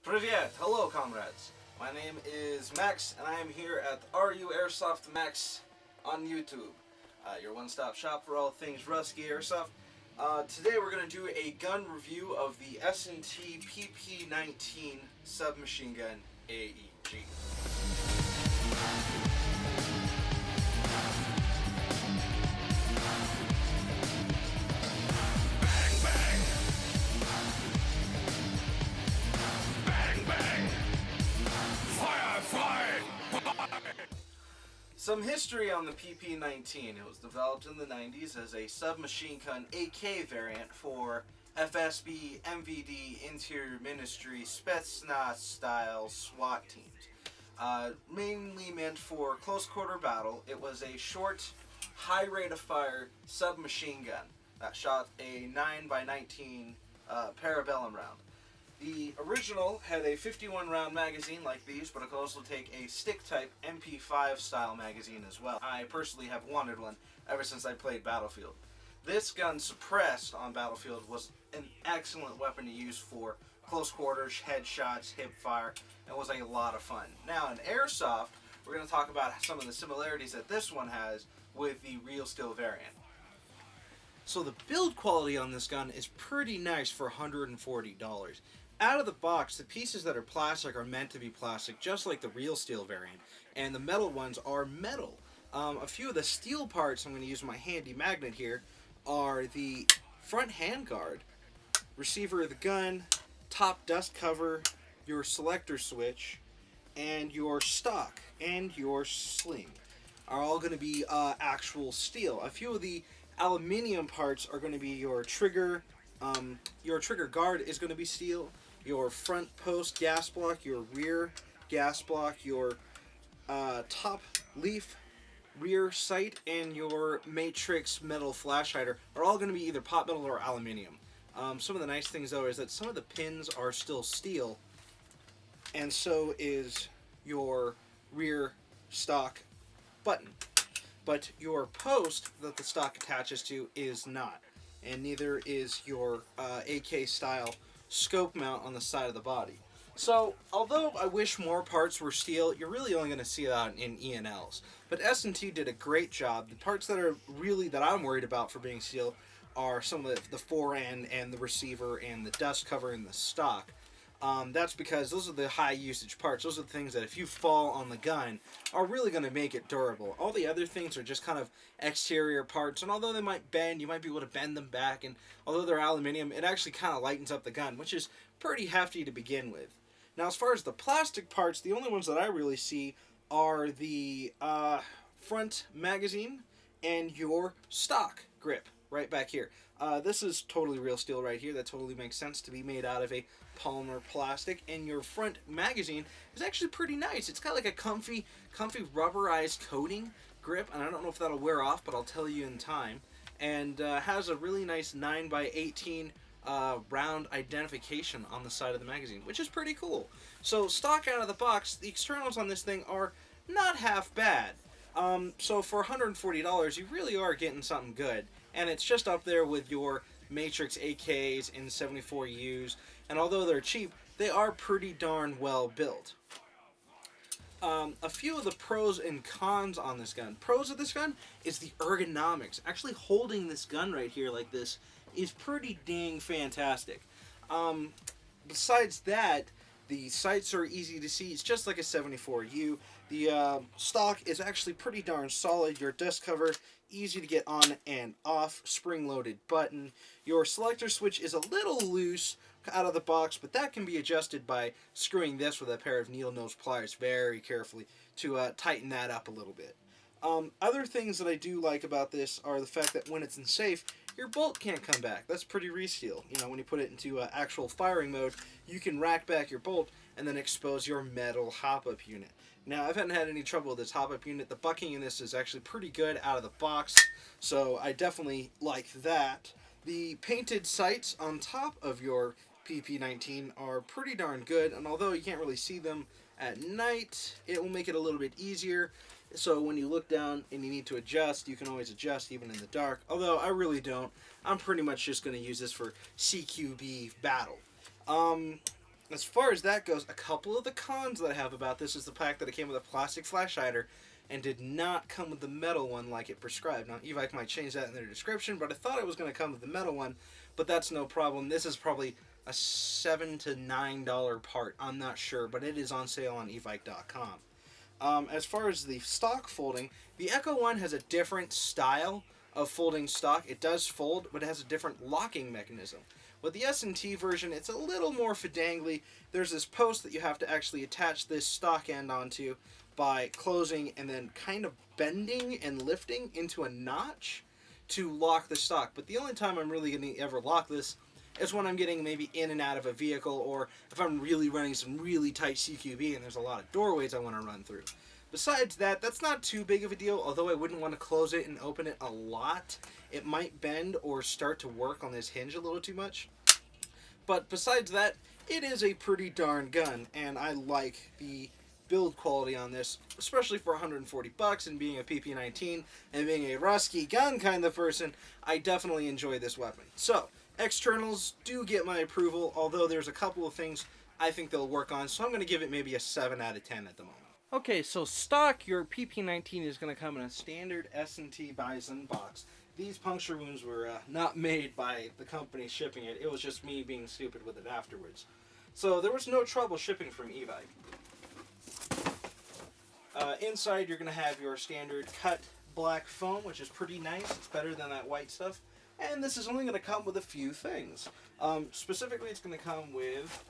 Привет! Hello, comrades! My name is Max, and I am here at RUAirsoftMax on YouTube, your one-stop shop for all things Rusky Airsoft. Today we're going to do a gun review of the S&T PP-19 submachine gun AEG. Some history on the PP-19. It was developed in the 90s as a submachine gun AK variant for FSB, MVD, Interior Ministry, Spetsnaz style SWAT teams. Mainly meant for close quarter battle, it was a short, high rate of fire submachine gun that shot a 9x19 parabellum round. The original had a 51 round magazine like these, but it could also take a stick type MP5 style magazine as well. I personally have wanted one ever since I played Battlefield. This gun suppressed on Battlefield was an excellent weapon to use for close quarters, headshots, hip fire, and was a lot of fun. Now in Airsoft, we're going to talk about some of the similarities that this one has with the real steel variant. So the build quality on this gun is pretty nice for $140. Out of the box, the pieces that are plastic are meant to be plastic, just like the real steel variant, and the metal ones are metal. A few of the steel parts, I'm going to use my handy magnet here, are the front handguard, receiver of the gun, top dust cover, your selector switch, and your stock and your sling are all going to be actual steel. A few of the aluminium parts are going to be your trigger guard is going to be steel, your front post gas block, your rear gas block, your top leaf rear sight, and your matrix metal flash hider are all going to be either pot metal or aluminium. Some of the nice things though is that some of the pins are still steel, and so is your rear stock button. But your post that the stock attaches to is not, and neither is your AK style scope mount on the side of the body. So although I wish more parts were steel, you're really only going to see that in E&Ls. But S&T did a great job. The parts that I'm worried about for being steel are some of the fore end and the receiver and the dust cover and the stock. That's because those are the high usage parts. Those are the things that if you fall on the gun are really going to make it durable. All the other things are just kind of exterior parts, and although they might bend, you might be able to bend them back, and although they're aluminium, it actually kind of lightens up the gun, which is pretty hefty to begin with. Now as far as the plastic parts, the only ones that I really see are the front magazine and your stock grip right back here. This is totally real steel right here. That totally makes sense to be made out of a polymer plastic, and your front magazine is actually pretty nice. It's got like a comfy rubberized coating grip, and I don't know if that'll wear off, but I'll tell you in time. And has a really nice 9x18 round identification on the side of the magazine, which is pretty cool. So stock out of the box, the externals on this thing are not half bad. So for $140, you really are getting something good, and it's just up there with your Matrix AKs and 74Us, and although they're cheap, they are pretty darn well built. A few of the pros and cons on this gun. Pros of this gun is the ergonomics. Actually holding this gun right here like this is pretty dang fantastic. Besides that, the sights are easy to see. It's just like a 74U. The stock is actually pretty darn solid. Your dust cover, easy to get on and off, spring-loaded button. Your selector switch is a little loose out of the box, but that can be adjusted by screwing this with a pair of needle nose pliers very carefully to tighten that up a little bit. Other things that I do like about this are the fact that when it's in safe, your bolt can't come back. That's pretty real. You know, when you put it into actual firing mode, you can rack back your bolt and then expose your metal hop-up unit. Now, I haven't had any trouble with this hop-up unit. The bucking in this is actually pretty good out of the box, so I definitely like that. The painted sights on top of your PP-19 are pretty darn good, and although you can't really see them at night, it will make it a little bit easier. So when you look down and you need to adjust, you can always adjust even in the dark. Although I really don't. I'm pretty much just going to use this for CQB battle. As far as that goes, a couple of the cons that I have about this is the fact that it came with a plastic flash hider and did not come with the metal one like it prescribed. Now, Evike might change that in their description, but I thought it was going to come with the metal one, but that's no problem. This is probably a $7 to $9 part. I'm not sure, but it is on sale on evike.com. As far as the stock folding, the Echo one has a different style of folding stock. It does fold, but it has a different locking mechanism. With the S&T version, it's a little more fidangly. There's this post that you have to actually attach this stock end onto by closing and then kind of bending and lifting into a notch to lock the stock. But the only time I'm really going to ever lock this is when I'm getting maybe in and out of a vehicle, or if I'm really running some really tight CQB and there's a lot of doorways I want to run through. Besides that, that's not too big of a deal, although I wouldn't want to close it and open it a lot. It might bend or start to work on this hinge a little too much. But besides that, it is a pretty darn gun, and I like the build quality on this, especially for 140 bucks, and being a PP-19 and being a rusky gun kind of person, I definitely enjoy this weapon. So, externals do get my approval, although there's a couple of things I think they'll work on, so I'm going to give it maybe a 7 out of 10 at the moment. Okay, so stock, your PP-19 is going to come in a standard S&T Bison box. These puncture wounds were not made by the company shipping it. It was just me being stupid with it afterwards. So there was no trouble shipping from Evike. Inside, you're going to have your standard cut black foam, which is pretty nice. It's better than that white stuff. And this is only going to come with a few things. Specifically, it's going to come with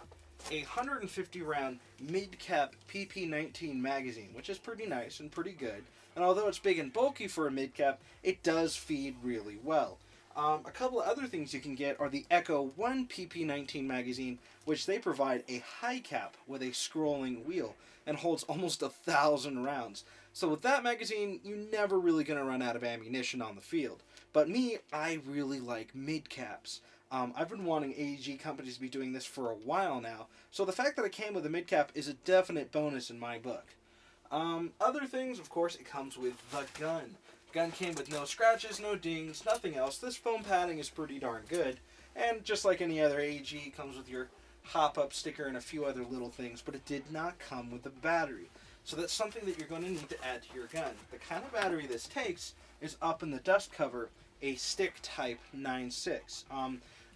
a 150 round mid-cap PP-19 magazine, which is pretty nice and pretty good. And although it's big and bulky for a mid-cap, it does feed really well. A couple of other things you can get are the Echo 1 PP-19 magazine, which they provide a high cap with a scrolling wheel and holds almost 1,000 rounds. So with that magazine, you're never really going to run out of ammunition on the field. But me, I really like mid-caps. I've been wanting AEG companies to be doing this for a while now, so the fact that it came with a mid-cap is a definite bonus in my book. Other things, of course, it comes with the gun. Gun came with no scratches, no dings, nothing else. This foam padding is pretty darn good, and just like any other AEG, it comes with your hop-up sticker and a few other little things, but it did not come with the battery. So that's something that you're going to need to add to your gun. The kind of battery this takes is up in the dust cover, a stick type 9.6.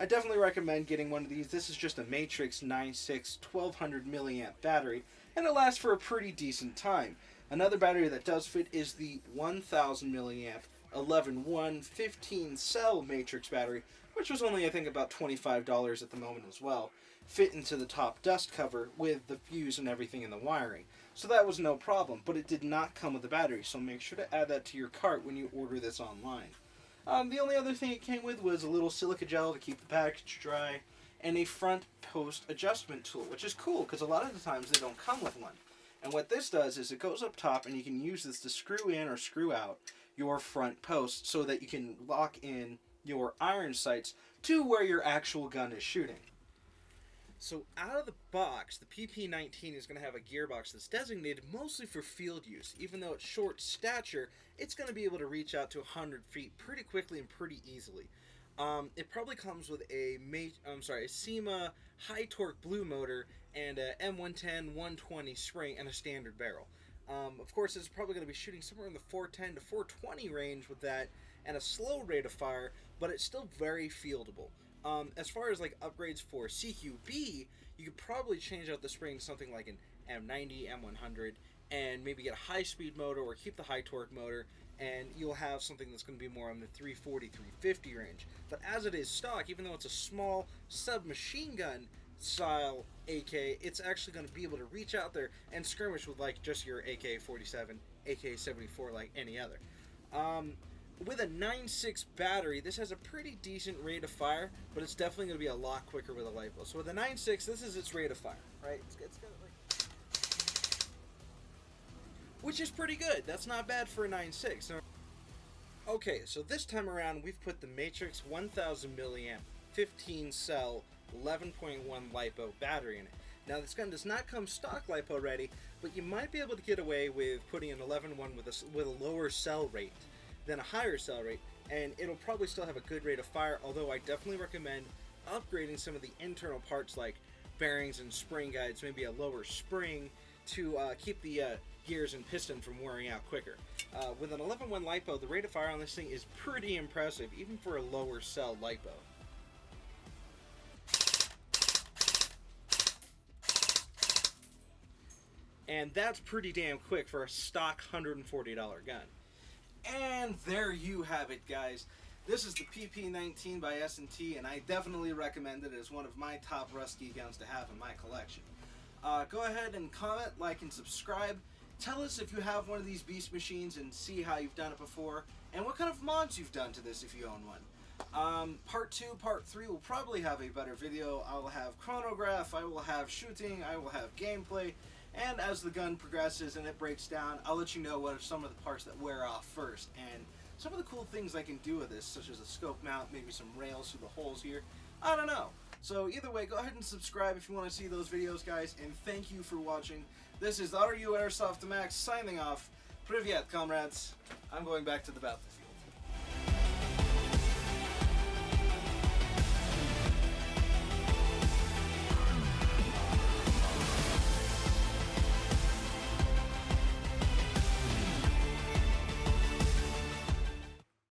I definitely recommend getting one of these. This is just a Macx 9.6 1200 milliamp battery, and it lasts for a pretty decent time. Another battery that does fit is the 1000 milliamp 11.1 15 cell Macx battery, which was only I think about $25 at the moment as well. Fit into the top dust cover with the fuse and everything in the wiring. So that was no problem, but it did not come with a battery, so make sure to add that to your cart when you order this online. The only other thing it came with was a little silica gel to keep the package dry, and a front post adjustment tool, which is cool because a lot of the times they don't come with one. And what this does is it goes up top, and you can use this to screw in or screw out your front post so that you can lock in your iron sights to where your actual gun is shooting. So out of the box, the PP-19 is going to have a gearbox that's designated mostly for field use. Even though it's short stature, it's going to be able to reach out to 100 feet pretty quickly and pretty easily. It probably comes with a SEMA high torque blue motor and a M110 120 spring and a standard barrel. Of course, it's probably going to be shooting somewhere in the 410 to 420 range with that and a slow rate of fire, but it's still very fieldable. As far as like upgrades for CQB, you could probably change out the spring to something like an M90, M100, and maybe get a high-speed motor or keep the high-torque motor, and you'll have something that's going to be more on the 340, 350 range. But as it is stock, even though it's a small submachine gun style AK, it's actually going to be able to reach out there and skirmish with like just your AK-47, AK-74 like any other. With a 9.6 battery, this has a pretty decent rate of fire, but it's definitely going to be a lot quicker with a LiPo. So with a 9.6, this is its rate of fire, right? It's got like, which is pretty good. That's not bad for a 9.6. Okay, so this time around, we've put the Macx 1000 milliamp 15 cell 11.1 LiPo battery in it. Now this gun does not come stock LiPo ready, but you might be able to get away with putting an 11.1 with a lower cell rate than a higher cell rate, and it'll probably still have a good rate of fire, although I definitely recommend upgrading some of the internal parts like bearings and spring guides, maybe a lower spring to keep the gears and piston from wearing out quicker. With an 11-1 LiPo, the rate of fire on this thing is pretty impressive, even for a lower cell LiPo. And that's pretty damn quick for a stock $140 gun. And there you have it, guys. This is the PP-19 by S&T, and I definitely recommend it as one of my top rusty guns to have in my collection. Go ahead and comment, like, and subscribe. Tell us if you have one of these beast machines and see how you've done it before, and what kind of mods you've done to this if you own one. Part 2, Part 3 will probably have a better video. I will have chronograph, I will have shooting, I will have gameplay, and as the gun progresses and it breaks down, I'll let you know what are some of the parts that wear off first, and some of the cool things I can do with this, such as a scope mount, maybe some rails through the holes here. I don't know. So either way, go ahead and subscribe if you want to see those videos, guys, and thank you for watching. This is RUAirsoftMax signing off. Privyet, comrades. I'm going back to the battlefield.